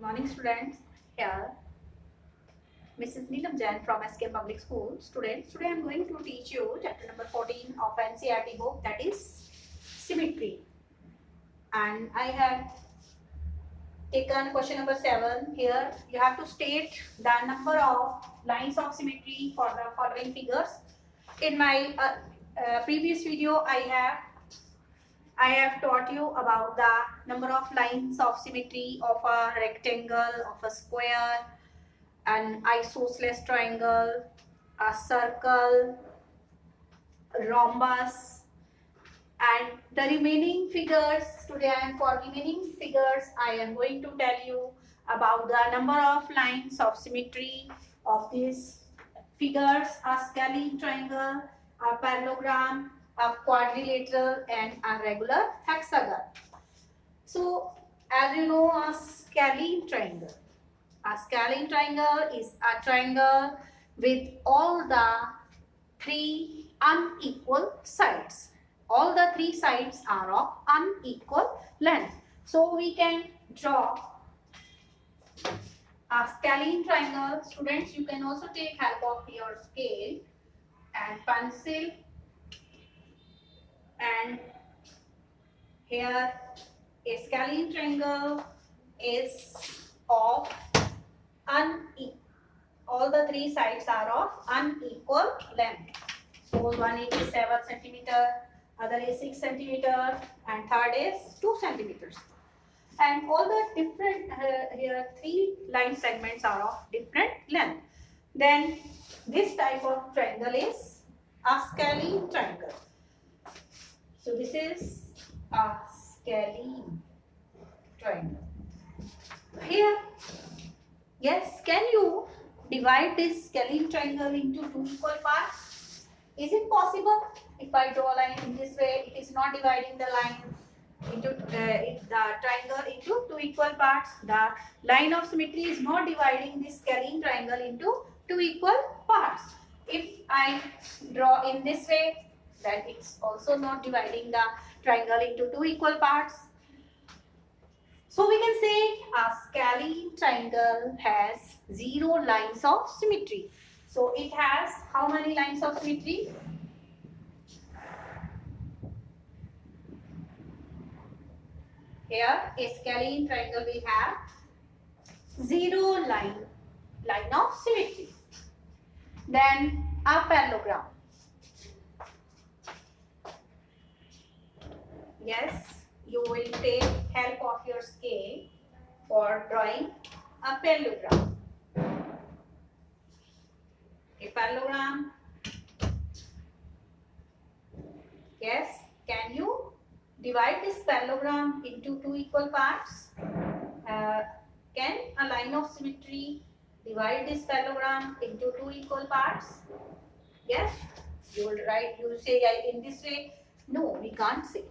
Morning students, here Mrs. Neelam Jain from SK Public School. Students, today I am going to teach you chapter number 14 of NCERT book, that is symmetry. And I have taken question number 7. Here you have to state the number of lines of symmetry for the following figures. In my previous video I have taught you about the number of lines of symmetry of a rectangle, of a square, an isosceles triangle, a circle, rhombus, and the remaining figures. Today for remaining figures I am going to tell you about the number of lines of symmetry of these figures: a scalene triangle, a parallelogram, a quadrilateral, and a regular hexagon. So as you know, a scalene triangle is a triangle with all the three unequal sides. All the three sides are of unequal length. So we can draw a scalene triangle. Students, you can also take help of your scale and pencil. And here a scalene triangle is of all the three sides are of unequal length. Suppose one is 7 centimeter, other is 6 centimeter, and third is 2 centimeters. And all the different here three line segments are of different length. Then this type of triangle is a scalene triangle. So this is a scalene triangle. Here, yes, can you divide this scalene triangle into two equal parts? Is it possible? If I draw a line in this way, it is not dividing the line into the triangle into two equal parts. The line of symmetry is not dividing this scalene triangle into two equal parts. If I draw in this way, then it's also not dividing the triangle into two equal parts. So we can say a scalene triangle has 0 lines of symmetry. So it has how many lines of symmetry? Here a scalene triangle will have 0 line of symmetry. Then a parallelogram. Yes, you will take help of your scale for drawing a parallelogram. A parallelogram. Yes, can you divide this parallelogram into two equal parts? Can a line of symmetry divide this parallelogram into two equal parts? Yes, you will write, you will say in this way. No, we can't say.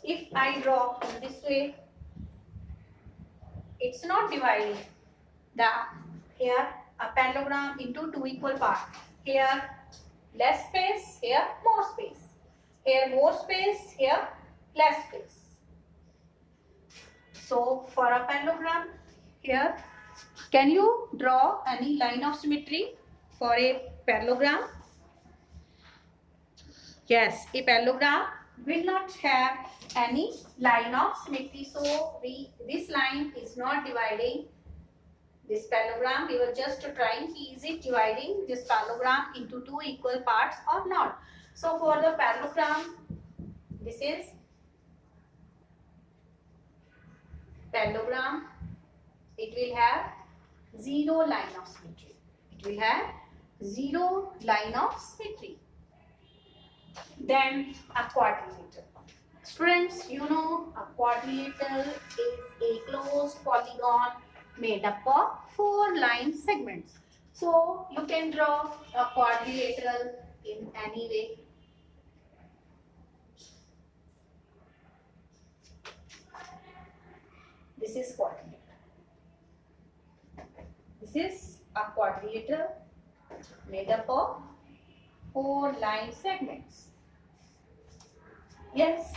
If I draw in this way, it's not dividing here a parallelogram into two equal parts. Here less space, here more space. Here more space, here less space. So for a parallelogram, here can you draw any line of symmetry for a parallelogram? Yes, a parallelogram will not have any line of symmetry. So this line is not dividing this parallelogram. We were just trying, is it dividing this parallelogram into two equal parts or not? So for the parallelogram, this is parallelogram. It will have 0 line of symmetry. It will have 0 line of symmetry. Then a quadrilateral. Students, you know a quadrilateral is a closed polygon made up of 4 line segments. So you can draw a quadrilateral in any way. This is quadrilateral. This is a quadrilateral made up of 4 line segments. Yes,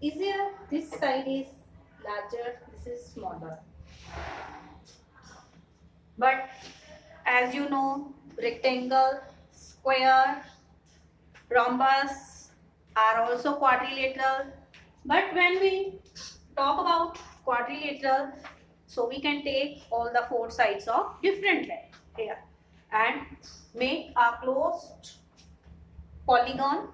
easier. This side is larger, this is smaller. But as you know, rectangle, square, rhombus are also quadrilateral. But when we talk about quadrilateral, so we can take all the four sides of different length here and make a closed polygon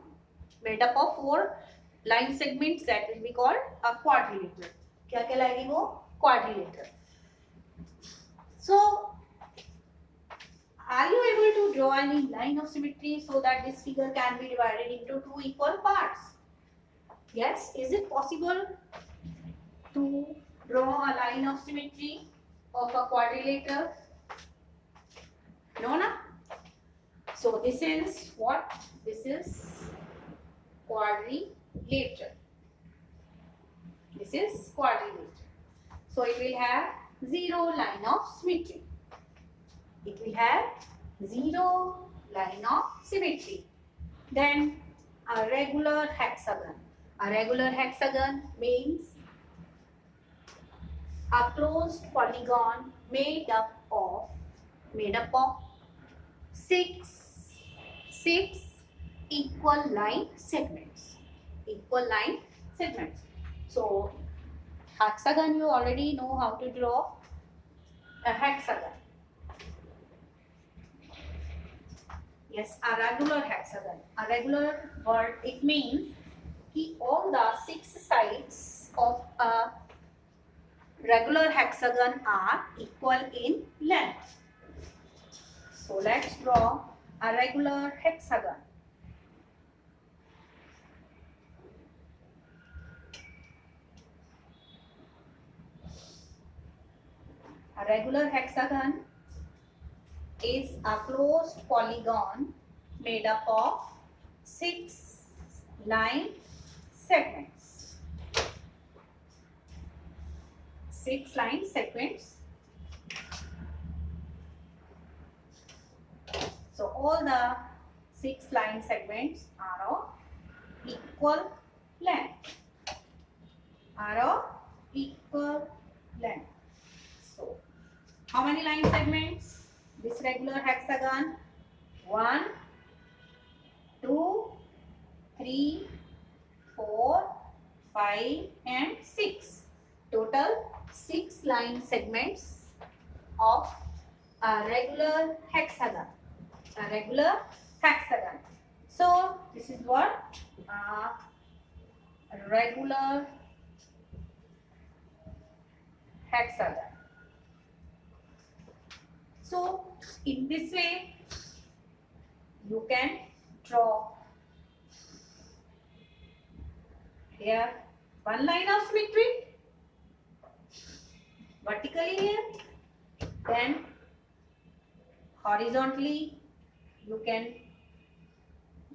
made up of four line segments that will be called a quadrilateral. क्या कहलाएगी वो? Quadrilateral. So are you able to draw any line of symmetry so that this figure can be divided into two equal parts? Yes, is it possible to draw a line of symmetry of a quadrilateral? No, na? So this is what? This is quadrilateral. This is quadrilateral. So it will have zero line of symmetry. It will have zero line of symmetry. Then a regular hexagon. A regular hexagon means a closed polygon made up of six equal line segments. Equal line segments. So hexagon, you already know how to draw a hexagon. Yes, a regular hexagon. A regular word, it means कि all the six sides of a regular hexagon are equal in length. So let's draw a regular hexagon. A regular hexagon is a closed polygon made up of six line segments. Six line segments. So all the six line segments are of equal length. Are of equal length. So how many line segments? This regular hexagon, 1, 2, 3, 4, 5 and 6. Total 6 line segments of a regular hexagon. A regular hexagon. So this is what? A regular hexagon. So in this way you can draw here one line of symmetry vertically here, then horizontally you can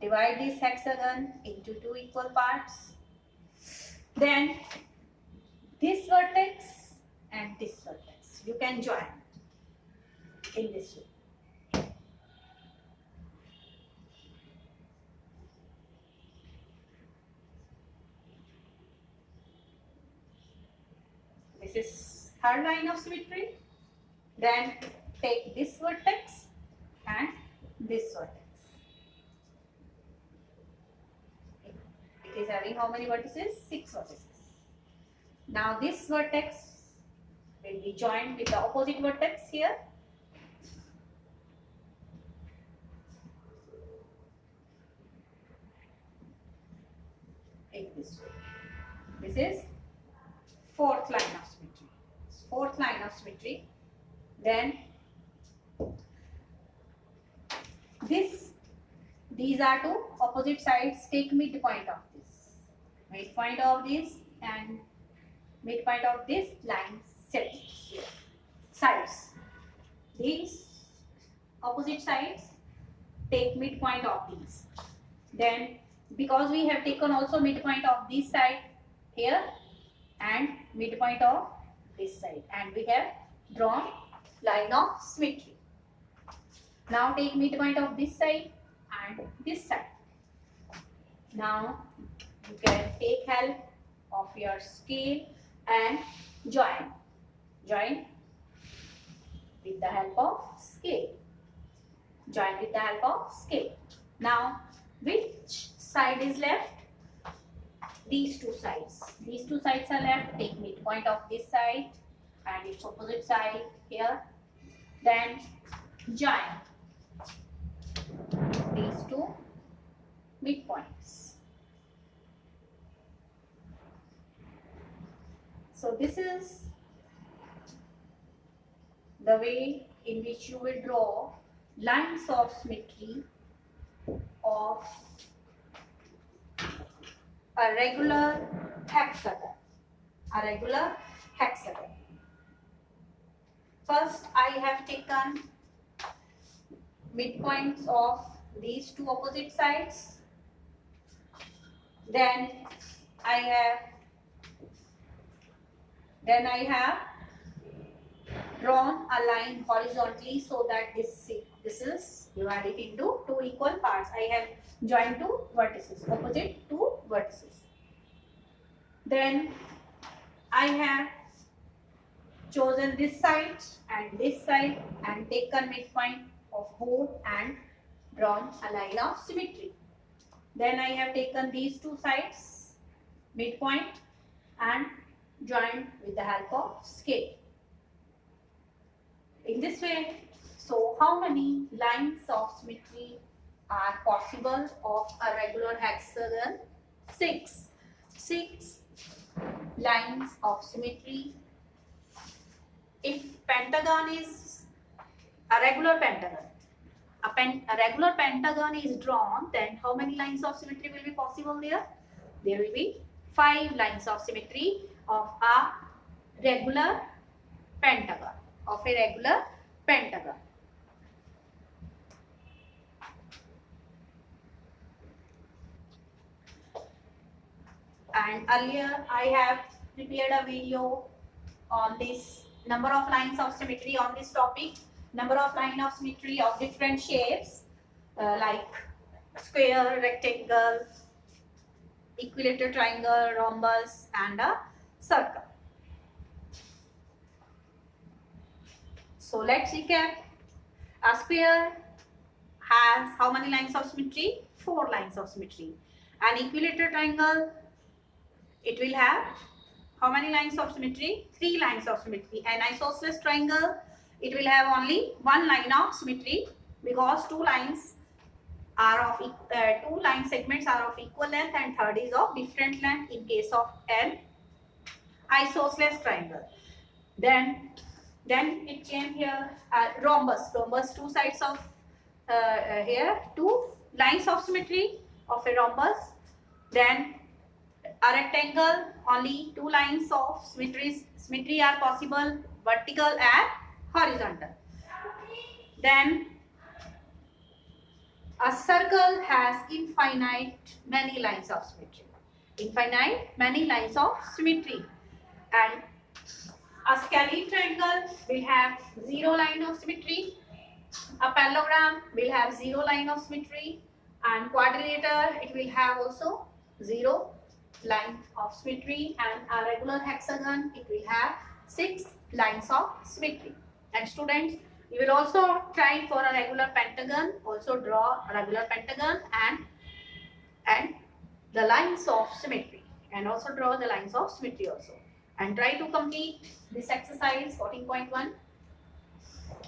divide this hexagon into two equal parts. Then this vertex and this vertex you can join in this way. This is third line of symmetry. Then take this vertex and this vertex. It is having how many vertices? 6 vertices. Now this vertex will be joined with the opposite vertex here. Take this way. This is fourth line of symmetry. Fourth line of symmetry. Then these are two opposite sides. Take midpoint of this. Midpoint of this and midpoint of this line segments here. Sides. These opposite sides, take midpoint of these. Then because we have taken also midpoint of this side here and midpoint of this side, and we have drawn line of symmetry. Now take midpoint of this side and this side. Now you can take help of your scale and join. Join with the help of scale. Join with the help of scale. Now, which side is left? These two sides. These two sides are left. Take midpoint of this side and its opposite side here. Then join these two midpoints. So this is the way in which you will draw lines of symmetry of a regular hexagon. A regular hexagon. First, I have taken midpoints of these two opposite sides. Then I have drawn a line horizontally so that this is divided into two equal parts. I have joined two vertices, opposite two vertices. Then I have chosen this side and taken midpoint of both and drawn a line of symmetry. Then I have taken these two sides, midpoint, and joined with the help of scale. In this way, so how many lines of symmetry are possible of a regular hexagon? 6. 6 lines of symmetry. If pentagon is a regular pentagon, a regular pentagon is drawn, then how many lines of symmetry will be possible there? There will be 5 lines of symmetry of a regular pentagon. And earlier I have prepared a video on this number of lines of symmetry on this topic, number of lines of symmetry of different shapes like square, rectangle, equilateral triangle, rhombus, and a circle. So let's recap. A square has how many lines of symmetry? 4 lines of symmetry. An equilateral triangle, it will have how many lines of symmetry? 3 lines of symmetry. An isosceles triangle, it will have only 1 line of symmetry because 2 line segments are of equal length and third is of different length in case of an isosceles triangle. Then it came here rhombus. 2 sides of here 2 lines of symmetry of a rhombus. Then a rectangle, only 2 lines of symmetry are possible, vertical and horizontal. Then a circle has infinite many lines of symmetry. And a scalene triangle will have 0 line of symmetry. A parallelogram will have 0 line of symmetry. And quadrilateral, it will have also 0 line of symmetry. And a regular hexagon, it will have 6 lines of symmetry. And students, you will also try for a regular pentagon, also draw a regular pentagon and the lines of symmetry, and also draw the lines of symmetry also. And try to complete this exercise 14.1.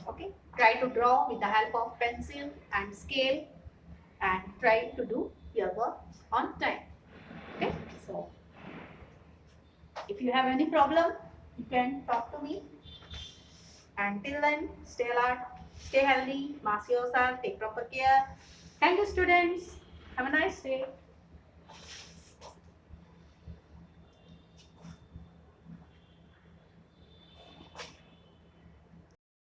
Okay, try to draw with the help of pencil and scale and try to do your work on time. Okay, so if you have any problem, you can talk to me. Until then, stay alert, stay healthy, mask yourself, take proper care. Thank you, students. Have a nice day.